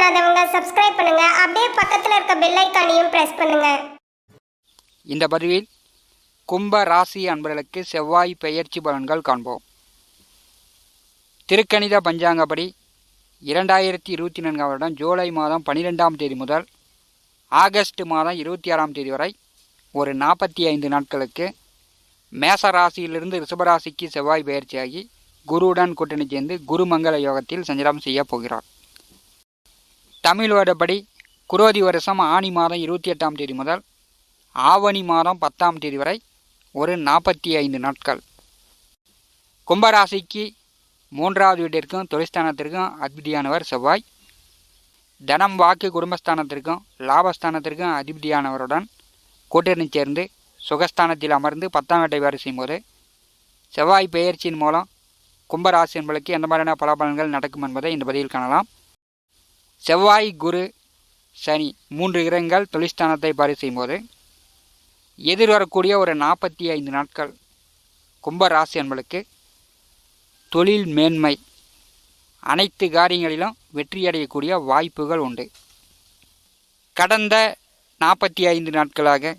பண்ணாதவங்க சப்ஸ்கிரைப் பண்ணுங்க. அப்படியே பக்கத்துல இருக்க பெல் ஐகானையும் பிரஸ் பண்ணுங்க. இந்த பதிவில் கும்ப ராசி அன்பர்களுக்கு செவ்வாய் பெயர்ச்சி பலன்கள் காண்போம். திருக்கணித பஞ்சாங்கப்படி 2024 வருடம் ஜூலை மாதம் 12ஆம் தேதி முதல் ஆகஸ்ட் மாதம் 26ஆம் தேதி வரை ஒரு 45 நாட்களுக்கு மேச ராசியிலிருந்து ரிஷபராசிக்கு செவ்வாய் பெயர்ச்சியாகி குருவுடன் கூட்டணி சேர்ந்து குருமங்கள யோகத்தில் சஞ்சாரம் செய்ய போகிறார். தமிழ் வருடப்படி குரோதி வருஷம் ஆனி மாதம் 28ஆம் தேதி முதல் ஆவணி மாதம் 10ஆம் தேதி வரை ஒரு 45 நாட்கள். கும்பராசிக்கு 3வது வீட்டிற்கும் தொழிற்ஸ்தானத்திற்கும் அதிபதியானவர் செவ்வாய். தனம் வாக்கு குடும்பஸ்தானத்திற்கும் லாபஸ்தானத்திற்கும் அதிபதியானவருடன் கூட்டணி சேர்ந்து சுகஸ்தானத்தில் அமர்ந்து 10ஆம் வீட்டை வேறு செய்யும்போது செவ்வாய் பெயர்ச்சியின் மூலம் கும்பராசி என்பதற்கு எந்த மாதிரியான பலாபலன்கள் நடக்கும் என்பதை இந்த பதிவில் காணலாம். செவ்வாய், குரு, சனி 3 கிரகங்கள் தொழிற்ஸ்தானத்தை பாரி செய்யும்போது எதிர்வரக்கூடிய ஒரு 45 நாட்கள் கும்பராசி என்பதற்கு தொழில் மேன்மை, அனைத்து காரியங்களிலும் வெற்றியடையக்கூடிய வாய்ப்புகள் உண்டு. கடந்த 45 நாட்களாக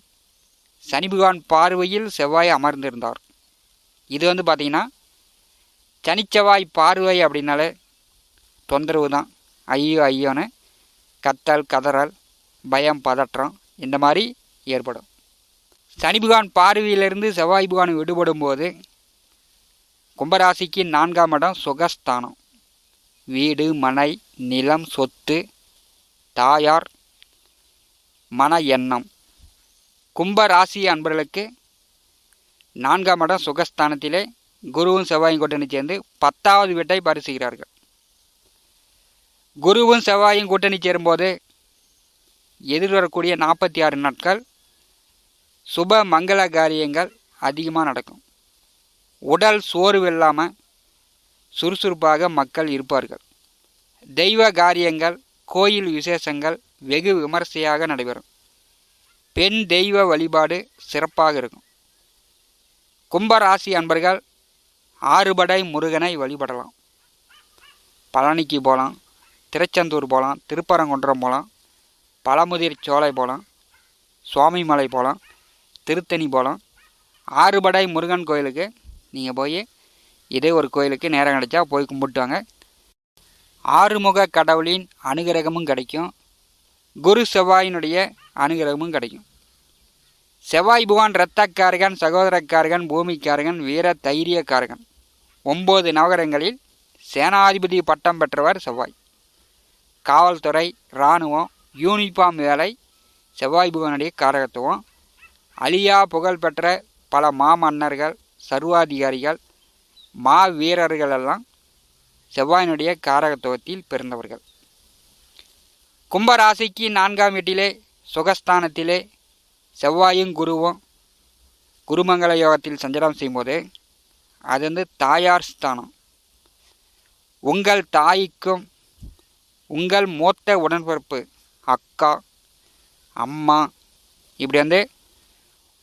சனி பகவான் பார்வையில் செவ்வாய் அமர்ந்திருந்தார். இது பார்த்திங்கன்னா சனிச்செவ்வாய் பார்வை அப்படின்னாலே தொந்தரவு தான். ஐயோன்னு கத்தல், கதறல், பயம், பதற்றம் இந்த மாதிரி ஏற்படும். சனி பகவான் பார்வையிலிருந்து செவ்வாய் பகவான் விடுபடும் போது கும்பராசிக்கு 4ஆம் இடம் சுகஸ்தானம். வீடு, மனை, நிலம், சொத்து, தாயார், மன எண்ணம். கும்பராசி அன்பர்களுக்கு 4ஆம் இடம் சுகஸ்தானத்திலே குருவும் செவ்வாயும் கூட்டணி சேர்ந்து 10வது வீட்டை பரிசுகிறார்கள். குருவும் செவ்வாயும் கூட்டணி சேரும்போது எதிர்வரக்கூடிய 46 நாட்கள் சுப மங்கள காரியங்கள் அதிகமாக நடக்கும். உடல் சோர்வு இல்லாமல் சுறுசுறுப்பாக மக்கள் இருப்பார்கள். தெய்வ காரியங்கள், கோயில் விசேஷங்கள் வெகு விமர்சையாக நடைபெறும். பெண் தெய்வ வழிபாடு சிறப்பாக இருக்கும். கும்பராசி அன்பர்கள் 6 படை முருகனை வழிபடலாம். பழனிக்கு போகலாம், திருச்செந்தூர் போகலாம், திருப்பரங்குன்றம் போகலாம், பழமுதிர் சோலை போகலாம், சுவாமிமலை போகலாம், திருத்தணி போகலாம். 6 படை முருகன் கோயிலுக்கு நீங்கள் போய் இதே ஒரு கோயிலுக்கு நேரம் கிடைச்சா போய் கும்பிட்டுவாங்க. ஆறுமுக கடவுளின் அனுகிரகமும் கிடைக்கும். குரு செவ்வாயினுடைய அனுகிரகமும் கிடைக்கும். செவ்வாய் பகவான் இரத்தக்காரகன், சகோதரக்காரகன், பூமிக்காரகன், வீர தைரியக்காரகன். 9 நவகரங்களில் சேனாதிபதி பட்டம் பெற்றவர் செவ்வாய். காவல்துறை, இராணுவம், யூனிஃபார்ம் வேலை செவ்வாய் பகவானுடைய காரகத்துவம். அழியா புகழ் பெற்ற பல மாமன்னர்கள், சர்வாதிகாரிகள், மா வீரர்கள் எல்லாம் செவ்வாயினுடைய காரகத்துவத்தில் பிறந்தவர்கள். கும்பராசிக்கு 4ஆம் வீட்டிலே சுகஸ்தானத்திலே செவ்வாயும் குருவும் குருமங்கள யோகத்தில் சஞ்சாரம் செய்யும்போது அது தாயார் ஸ்தானம். உங்கள் தாய்க்கும் உங்கள் மூத்த உடன்பிறப்பு அக்கா, அம்மா, இப்படி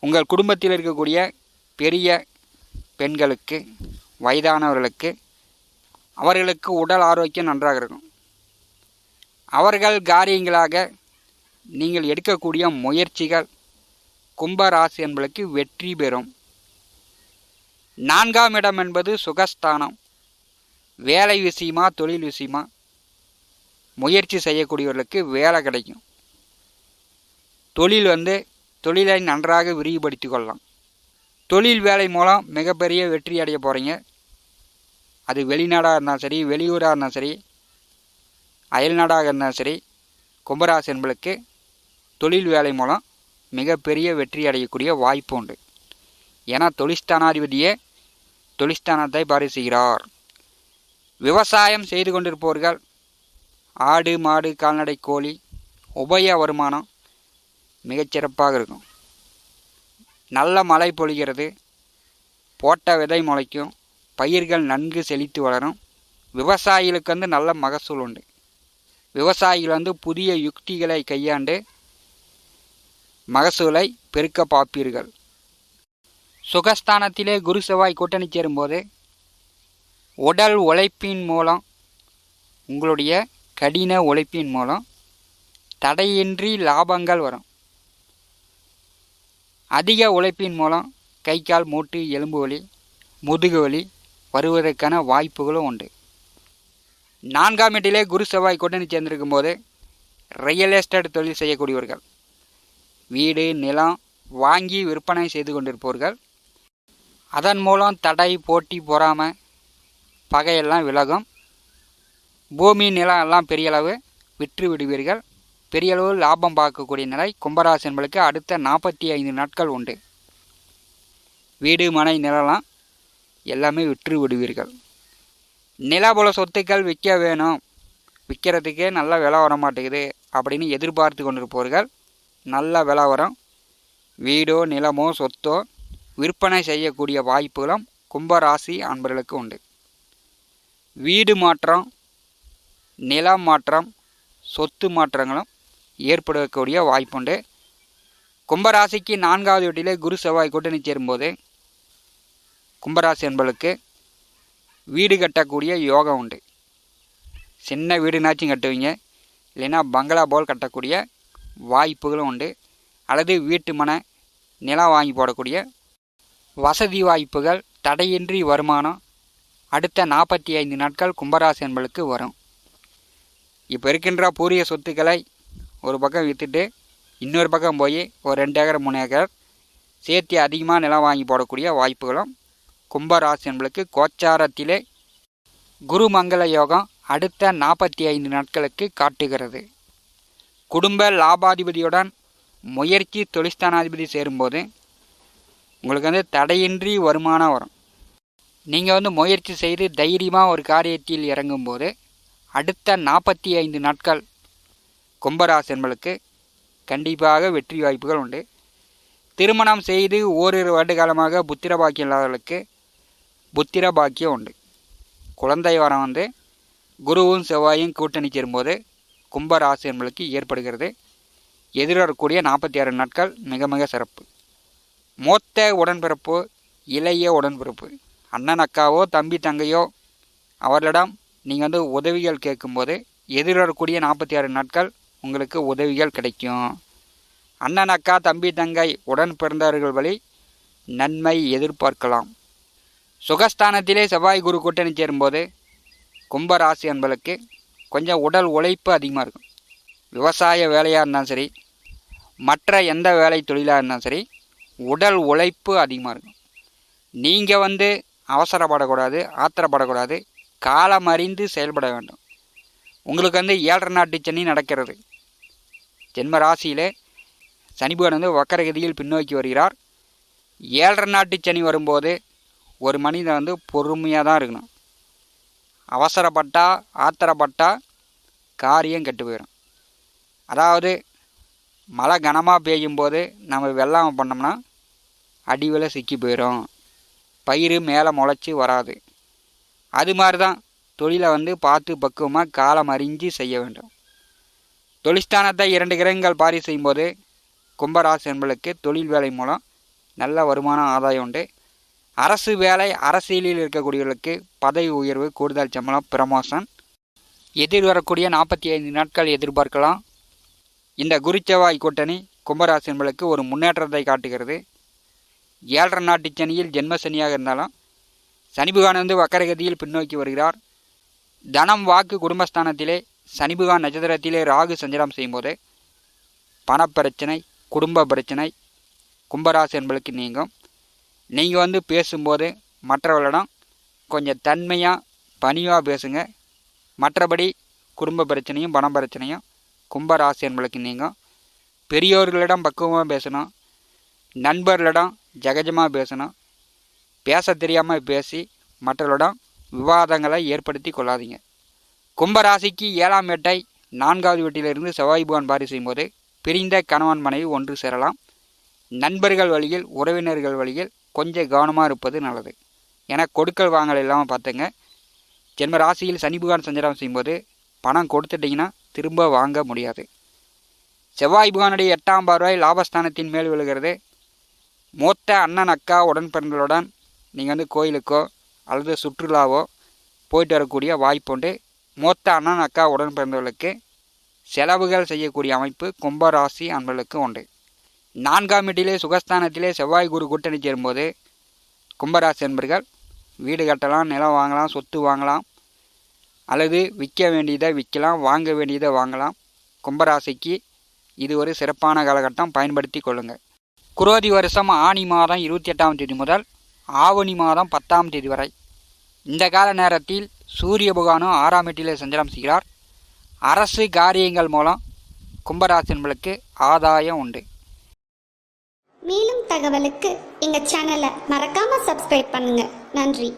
உங்கள் குடும்பத்தில் இருக்கக்கூடிய பெரிய பெண்களுக்கு, வயதானவர்களுக்கு அவர்களுக்கு உடல் ஆரோக்கியம் நன்றாக இருக்கும். அவர்கள் காரியங்களாக நீங்கள் எடுக்கக்கூடிய முயற்சிகள் கும்பராசி என்பதற்கு வெற்றி பெறும். 4ஆம் இடம் என்பது சுகஸ்தானம். வேலை விஷயமா, தொழில் விஷயமா முயற்சி செய்யக்கூடியவர்களுக்கு வேலை கிடைக்கும். தொழில் தொழிலை நன்றாக விரிவுபடுத்தி கொள்ளலாம். தொழில் வேலை மூலம் மிகப்பெரிய வெற்றி அடைய போகிறீங்க. அது வெளிநாடாக இருந்தாலும் சரி, வெளியூராக இருந்தாலும் சரி, அயல்நாடாக இருந்தாலும் சரி, கும்பராசி என்பதற்கு தொழில் வேலை மூலம் மிகப்பெரிய வெற்றி அடையக்கூடிய வாய்ப்பு உண்டு. ஏன்னா தொழிற்ஸ்தானாதிபதியே தொழிற்ஸ்தானத்தை பாரி செய்கிறார். விவசாயம் செய்து கொண்டிருப்பவர்கள் ஆடு, மாடு, கால்நடை, கோழி உபய வருமானம் மிகச்சிறப்பாக இருக்கும். நல்ல மழை பொழிகிறது, போட்ட விதை முளைக்கும், பயிர்கள் நன்கு செழித்து வளரும். விவசாயிகளுக்கு நல்ல மகசூல் உண்டு. விவசாயிகள் புதிய யுக்திகளை கையாண்டு மகசூலை பெருக்க பார்ப்பீர்கள். சுகஸ்தானத்திலே குரு செவ்வாய் கூட்டணி சேரும்போது உடல் உழைப்பின் மூலம் உங்களுடைய கடின உழைப்பின் மூலம் தடையின்றி லாபங்கள் வரும். அதிக உழைப்பின் மூலம் கை கால் மூட்டு எலும்பு வலி முதுகு வலி வருவதற்கான வாய்ப்புகளும் உண்டு. 4ஆம் வீட்டிலே குரு செவ்வாய் கூட்டணி சேர்ந்திருக்கும் போது ரியல் எஸ்டேட் தொழில் செய்யக்கூடியவர்கள், வீடு நிலம் வாங்கி விற்பனை செய்து கொண்டிருப்பவர்கள், அதன் மூலம் தடை போட்டி பொறாமை பகையெல்லாம் விலகும். பூமி நிலம் எல்லாம் பெரிய அளவு விற்று விடுவீர்கள். பெரிய அளவு லாபம் பார்க்கக்கூடிய நிலை கும்பராசி என்பதற்கு அடுத்த 45 நாட்கள் உண்டு. வீடு மனை நிலம் எல்லாமே விற்று விடுவீர்கள். நிலபுல சொத்துக்கள் விற்க வேணும், விற்கிறதுக்கே நல்ல விலை வர மாட்டேங்குது அப்படின்னு எதிர்பார்த்து கொண்டிருப்பவர்கள் நல்ல விலை வரும். வீடோ நிலமோ சொத்தோ விற்பனை செய்யக்கூடிய வாய்ப்புகளும் கும்பராசி அன்பர்களுக்கு உண்டு. வீடு மாற்றம், நிலம் மாற்றம், சொத்து மாற்றங்களும் ஏற்படக்கூடிய வாய்ப்புண்டு. கும்பராசிக்கு 4ஆவது வீட்டிலே குரு செவ்வாய் கூட்டணி சேரும்போது கும்பராசி என்பவர்களுக்கு வீடு கட்டக்கூடிய யோகம் உண்டு. சின்ன வீடுனாச்சும் கட்டுவீங்க, இல்லைன்னா பங்களா போல் கட்டக்கூடிய வாய்ப்புகளும் உண்டு. அல்லது வீட்டு மனை நிலம் வாங்கி போடக்கூடிய வசதி வாய்ப்புகள், தடையின்றி வருமானம் அடுத்த 45 நாட்கள் கும்பராசி என்பவர்களுக்கு வரும். இப்போ இருக்கின்ற பூரிய சொத்துக்களை ஒரு பக்கம் விற்றுட்டு இன்னொரு பக்கம் போய் ஒரு 2 ஏக்கர் 3 ஏக்கர் சேர்த்து அதிகமாக நிலம் வாங்கி போடக்கூடிய வாய்ப்புகளும் கும்பராசி என்பவர்களுக்கு கோச்சாரத்திலே குருமங்கள யோகம் அடுத்த 45 நாட்களுக்கு காட்டுகிறது. குடும்ப லாபாதிபதியுடன் முயற்சி தொழிற்ஸ்தானாதிபதி சேரும்போது உங்களுக்கு தடையின்றி வருமானம் வரும். நீங்கள் முயற்சி செய்து தைரியமாக ஒரு காரியத்தில் இறங்கும்போது அடுத்த 45 நாட்கள் கும்பராசி என்பவர்களுக்கு கண்டிப்பாக வெற்றி வாய்ப்புகள் உண்டு. திருமணம் செய்து ஓரிரு வருட காலமாக புத்திர பாக்கியம் இல்லாதவர்களுக்கு புத்திர பாக்கியம் உண்டு. குழந்தை வரம் குருவும் செவ்வாயும் கூட்டணி சேரும்போது கும்பராசி என்பவர்களுக்கு ஏற்படுகிறது. எதிர்வரக்கூடிய 46 நாட்கள் மிக மிக சிறப்பு. மூத்த உடன்பிறப்பு, இளைய உடன்பிறப்பு, அண்ணன் அக்காவோ தம்பி தங்கையோ அவர்களிடம் நீங்கள் உதவிகள் கேட்கும்போது எதிர்வரக்கூடிய 46 நாட்கள் உங்களுக்கு உதவிகள் கிடைக்கும். அண்ணன் அக்கா தம்பி தங்கை உடன் பிறந்தவர்கள் வழி நன்மை எதிர்பார்க்கலாம். சுகஸ்தானத்திலே செவ்வாய் குரு கூட்டணி சேரும்போது கும்பராசி என்பவர்களுக்கு கொஞ்சம் உடல் உழைப்பு அதிகமாக இருக்கும். விவசாய வேலையாக இருந்தாலும் சரி, மற்ற எந்த வேலை தொழிலாக இருந்தாலும் சரி, உடல் உழைப்பு அதிகமாக இருக்கும். நீங்கள் அவசரப்படக்கூடாது, ஆத்திரப்படக்கூடாது, காலம் அறிந்து செயல்பட வேண்டும். உங்களுக்கு 7 நாட்டு சனி நடக்கிறது. ஜென்ம ராசியிலே சனிபகவான் வக்கரகதியில் பின்னோக்கி வருகிறார். 7 நாட்டு சனி வரும்போது ஒரு மனிதன் பொறுமையாக தான் இருக்கணும். அவசரப்பட்டா ஆத்திரப்பட்டா காரியம் கெட்டு போயிடும். அதாவது மழை கனமாக பெய்யும்போது நம்ம வெள்ளாமை பண்ணோம்னா அடிவில் சிக்கி போயிடும், பயிர் மேலே முளைச்சி வராது. அது மாதிரி தான் தொழிலை பார்த்து பக்குவமாக காலம் அறிஞ்சு செய்ய வேண்டும். தொழிற்ஸ்தானத்தை 2 கிரகங்கள் பாரி செய்யும்போது கும்பராசி என்பவர்களுக்கு தொழில் வேலை மூலம் நல்ல வருமானம் ஆதாயம் உண்டு. அரசு வேலை, அரசியலில் இருக்கக்கூடியவர்களுக்கு பதவி உயர்வு, கூடுதல் சம்பளம், ப்ரமோஷன் எதிர்வரக்கூடிய 45 நாட்கள் எதிர்பார்க்கலாம். இந்த குரு செவ்வாய் கூட்டணி கும்பராசி என்பவர்களுக்கு ஒரு முன்னேற்றத்தை காட்டுகிறது. 7 நாட்டு சனியில் ஜென்ம சனியாக இருந்தாலும் சனி பகவான் வக்கரகதியில் பின்னோக்கி வருகிறார். தனம் வாக்கு குடும்பஸ்தானத்திலே சனி பகவான் நட்சத்திரத்திலே ராகு சஞ்சாரம் செய்யும்போது பணப்பிரச்சனை, குடும்ப பிரச்சனை கும்பராசி என்பவர்களுக்கு நீங்கும். நீங்கள் பேசும்போது மற்றவர்களிடம் கொஞ்சம் தன்மையாக பணிவாக பேசுங்க. மற்றபடி குடும்ப பிரச்சனையும் பண பிரச்சனையும் கும்பராசி என்பவர்களுக்கு நீங்கும். பெரியோர்களிடம் பக்குவமாக பேசணும். நண்பர்களிடம் ஜகஜமாக பேசணும். பேச தெரியாமல் பேசி மற்றவர்களிடம் விவாதங்களை ஏற்படுத்தி கொள்ளாதீங்க. கும்பராசிக்கு 7ஆம் வீட்டை 4ஆவது வீட்டிலிருந்து செவ்வாய் பகவான் பாரி செய்யும்போது பிரிந்த கணவன் மனைவி ஒன்று சேரலாம். நண்பர்கள் வழியில், உறவினர்கள் வழியில் கொஞ்சம் கவனமாக இருப்பது நல்லது. ஏன்னா கொடுக்கல் வாங்கல் இல்லாமல் பார்த்துங்க. ஜென்ம ராசியில் சனி பகவான் சஞ்சாரம் செய்யும்போது பணம் கொடுத்துட்டிங்கன்னா திரும்ப வாங்க முடியாது. செவ்வாய் பகவானுடைய 8ஆம் பார்வை லாபஸ்தானத்தின் மேல் விழுகிறது. மூத்த அண்ணன் அக்கா உடன்பிறந்தலுடன் நீங்கள் கோயிலுக்கோ அல்லது சுற்றுலாவோ போயிட்டு வரக்கூடிய வாய்ப்பு உண்டு. மூத்த அண்ணன் அக்கா உடன் பிறந்தவர்களுக்கு செலவுகள் செய்யக்கூடிய அமைப்பு கும்பராசி அன்பர்களுக்கு உண்டு. 4ஆம் வீட்டிலே சுகஸ்தானத்திலே செவ்வாய் குரு கூட்டணி சேரும்போது கும்பராசி அன்பர்கள் வீடு கட்டலாம், நிலம் வாங்கலாம், சொத்து வாங்கலாம், அல்லது விற்க வேண்டியதை விற்கலாம், வாங்க வேண்டியதை வாங்கலாம். கும்பராசிக்கு இது ஒரு சிறப்பான காலகட்டம், பயன்படுத்தி கொள்ளுங்கள். குரோதி வருஷம் ஆனி மாதம் 28ஆம் தேதி முதல் ஆவணி மாதம் 10ஆம் தேதி வரை இந்த கால நேரத்தில் சூரிய பகவானும் 6ஆம் வீட்டிலே சஞ்சாரம் செய்கிறார். அரசு காரியங்கள் மூலம் கும்பராசி என்பவர்களுக்கு ஆதாயம் உண்டு. மேலும் தகவலுக்கு எங்கள் சேனலை மறக்காமல் சப்ஸ்கிரைப் பண்ணுங்கள். நன்றி.